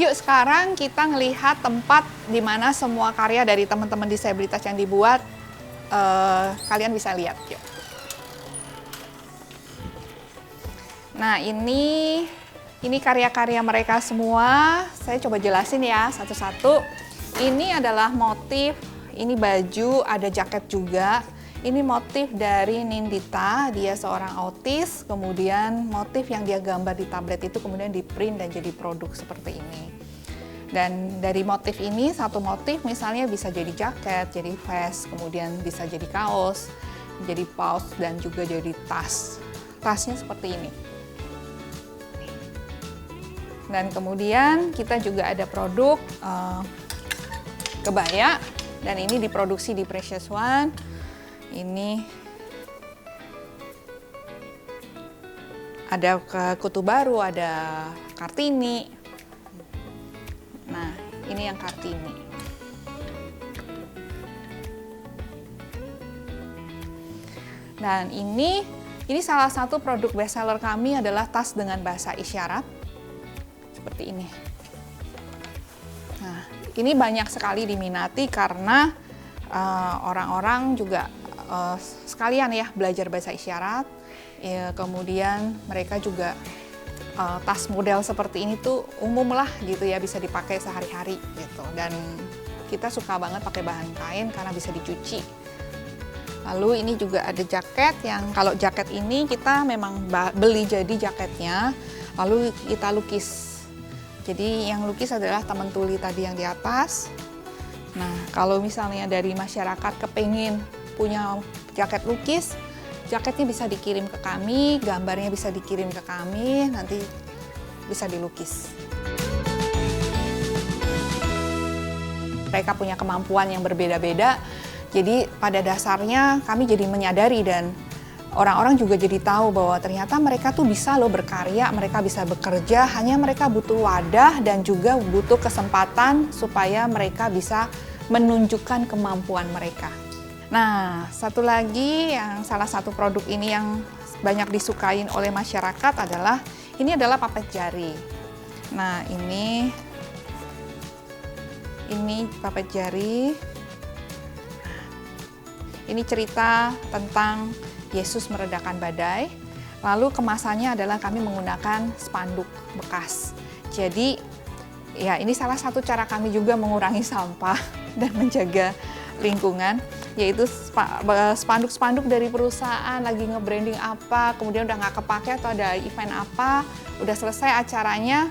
Yuk sekarang kita ngelihat tempat di mana semua karya dari teman-teman disabilitas yang dibuat, kalian bisa lihat. Yuk. Nah ini karya-karya mereka semua. Saya coba jelasin ya satu-satu. Ini adalah motif, ini baju, ada jaket juga. Ini motif dari Nindita, dia seorang autis, kemudian motif yang dia gambar di tablet itu kemudian di print dan jadi produk seperti ini. Dan dari motif ini, satu motif misalnya bisa jadi jaket, jadi vest, kemudian bisa jadi kaos, jadi pouch, dan juga jadi tas. Tasnya seperti ini. Dan kemudian kita juga ada produk kebaya, dan ini diproduksi di Precious One. Ini ada Kutu Baru, ada Kartini. Nah, ini yang Kartini. Dan ini salah satu produk bestseller kami adalah tas dengan bahasa isyarat. Seperti ini. Nah, ini banyak sekali diminati karena orang-orang juga sekalian ya belajar bahasa isyarat, ya, kemudian mereka juga tas model seperti ini tuh umum lah gitu ya, bisa dipakai sehari-hari gitu, dan kita suka banget pakai bahan kain karena bisa dicuci. Lalu ini juga ada jaket, yang kalau jaket ini kita memang beli jadi jaketnya, lalu kita lukis. Jadi yang lukis adalah teman tuli tadi yang di atas. Nah kalau misalnya dari masyarakat kepengen punya jaket lukis, jaketnya bisa dikirim ke kami, gambarnya bisa dikirim ke kami, nanti bisa dilukis. Mereka punya kemampuan yang berbeda-beda, jadi pada dasarnya kami jadi menyadari dan orang-orang juga jadi tahu bahwa ternyata mereka tuh bisa loh berkarya, mereka bisa bekerja, hanya mereka butuh wadah dan juga butuh kesempatan supaya mereka bisa menunjukkan kemampuan mereka. Nah, satu lagi yang salah satu produk ini yang banyak disukain oleh masyarakat adalah papet jari. Nah, ini papet jari. Ini cerita tentang Yesus meredakan badai. Lalu kemasannya adalah kami menggunakan spanduk bekas. Jadi, ya ini salah satu cara kami juga mengurangi sampah dan menjaga lingkungan, yaitu spanduk-spanduk dari perusahaan lagi nge-branding apa, kemudian udah nggak kepake atau ada event apa, udah selesai acaranya,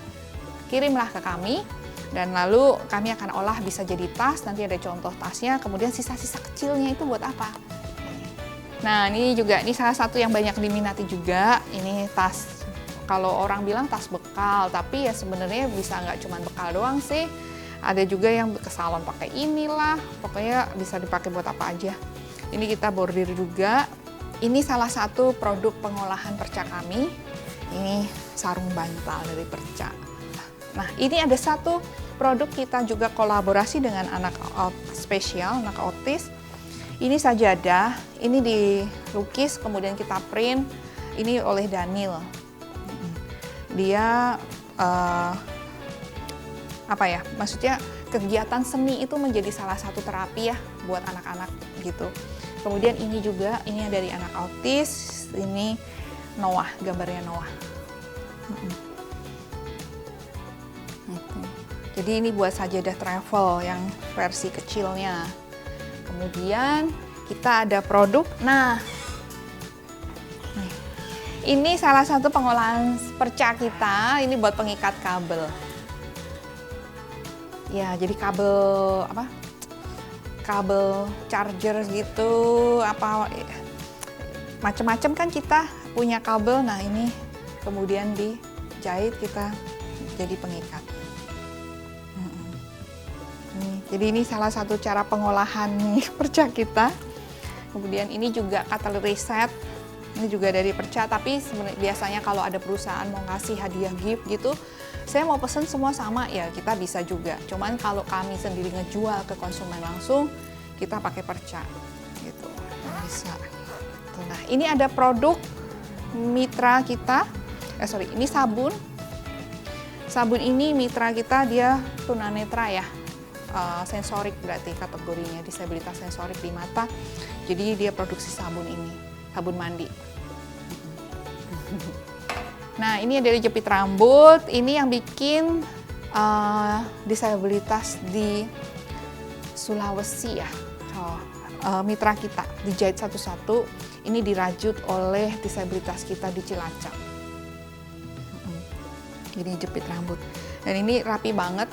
kirimlah ke kami, dan lalu kami akan olah bisa jadi tas, nanti ada contoh tasnya, kemudian sisa-sisa kecilnya itu buat apa. Nah ini salah satu yang banyak diminati juga, ini tas, kalau orang bilang tas bekal, tapi ya sebenarnya bisa nggak cuma bekal doang sih. Ada juga yang ke salon pakai inilah, pokoknya bisa dipakai buat apa aja. Ini kita bordir juga. Ini salah satu produk pengolahan perca kami. Ini sarung bantal dari perca. Nah, ini ada satu produk kita juga kolaborasi dengan anak spesial, anak autis. Ini sajadah, ini dilukis kemudian kita print. Ini oleh Daniel. Dia maksudnya kegiatan seni itu menjadi salah satu terapi ya buat anak-anak gitu. Kemudian ini juga, ini dari anak autis, ini Noah, gambarnya Noah. Gitu. Jadi ini buat sajadah travel yang versi kecilnya. Kemudian kita ada produk, ini salah satu pengolahan perca kita, ini buat pengikat kabel. Ya, jadi kabel charger gitu, macam-macam kan kita punya kabel. Nah ini kemudian dijahit kita jadi pengikat. Jadi ini salah satu cara pengolahan perca kita. Kemudian ini juga cutlery set, ini juga dari perca, tapi biasanya kalau ada perusahaan mau ngasih hadiah gift gitu, saya mau pesen semua sama, ya kita bisa juga. Cuman kalau kami sendiri ngejual ke konsumen langsung, kita pakai perca gitu, bisa. Nah ini ada produk mitra kita, ini sabun. Sabun ini mitra kita dia tunanetra ya, sensorik berarti kategorinya, disabilitas sensorik di mata. Jadi dia produksi sabun ini, sabun mandi. Nah ini dari jepit rambut, ini yang bikin disabilitas di Sulawesi ya. Mitra kita dijahit satu-satu, ini dirajut oleh disabilitas kita di Cilacap. Ini jepit rambut dan ini rapi banget.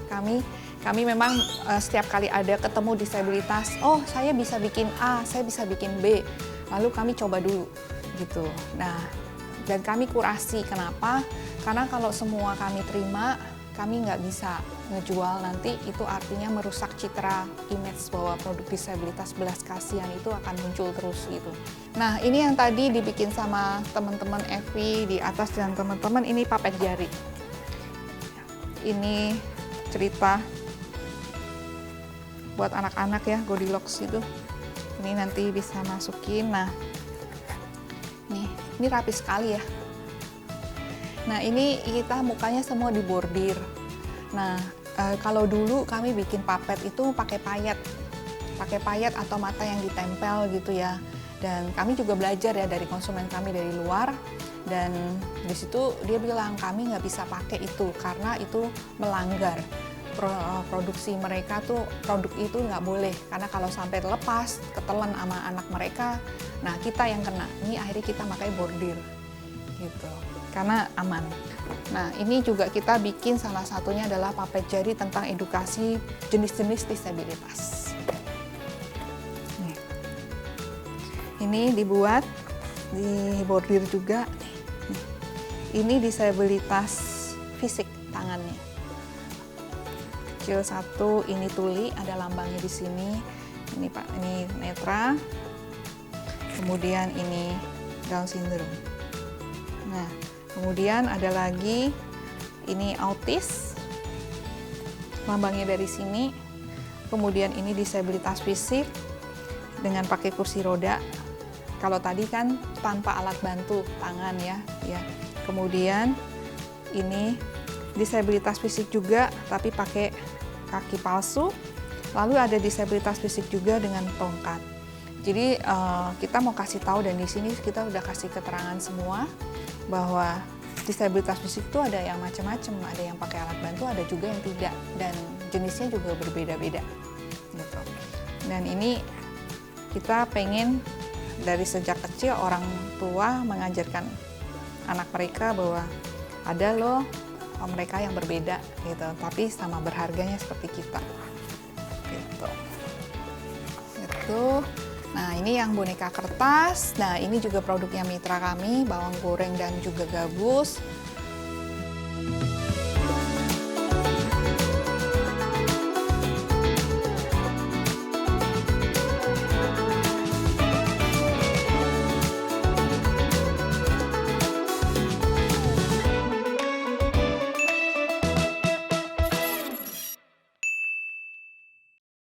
Kami memang setiap kali ada ketemu disabilitas, oh saya bisa bikin A, saya bisa bikin B, lalu kami coba dulu gitu. Nah dan kami kurasi, kenapa? Karena kalau semua kami terima, kami nggak bisa ngejual, nanti itu artinya merusak citra image bahwa produk disabilitas belas kasihan itu akan muncul terus gitu. Nah ini yang tadi dibikin sama teman-teman Evi di atas dan teman-teman, ini papet jari. Ini cerita buat anak-anak ya, Goldilocks itu. Ini nanti bisa masukin. Nah ini rapi sekali ya. Nah ini kita mukanya semua dibordir. Nah kalau dulu kami bikin papet itu pakai payet atau mata yang ditempel gitu ya. Dan kami juga belajar ya dari konsumen kami dari luar. Dan di situ dia bilang kami nggak bisa pakai itu karena itu melanggar produksi mereka tuh, produk itu nggak boleh, karena kalau sampai lepas ketelan sama anak mereka, nah kita yang kena. Ini akhirnya kita pakai bordir gitu karena aman. Nah ini juga kita bikin, salah satunya adalah papet jari tentang edukasi jenis-jenis disabilitas. Ini dibuat di bordir juga. Ini disabilitas fisik tangannya. Kecil satu, ini tuli, ada lambangnya di sini. Ini Pak, ini netra. Kemudian ini Down syndrome. Nah, kemudian ada lagi ini autis. Lambangnya dari sini. Kemudian ini disabilitas fisik dengan pakai kursi roda. Kalau tadi kan tanpa alat bantu tangan ya. Kemudian ini disabilitas fisik juga tapi pakai kaki palsu. Lalu ada disabilitas fisik juga dengan tongkat. Jadi kita mau kasih tahu, dan di sini kita udah kasih keterangan semua bahwa disabilitas fisik itu ada yang macam-macam, ada yang pakai alat bantu, ada juga yang tidak, dan jenisnya juga berbeda-beda. Gitu. Dan ini kita pengen dari sejak kecil orang tua mengajarkan anak mereka bahwa ada loh mereka yang berbeda gitu, tapi sama berharganya seperti kita. Gitu. Itu. Nah, ini yang boneka kertas. Nah, ini juga produknya mitra kami, bawang goreng dan juga gabus.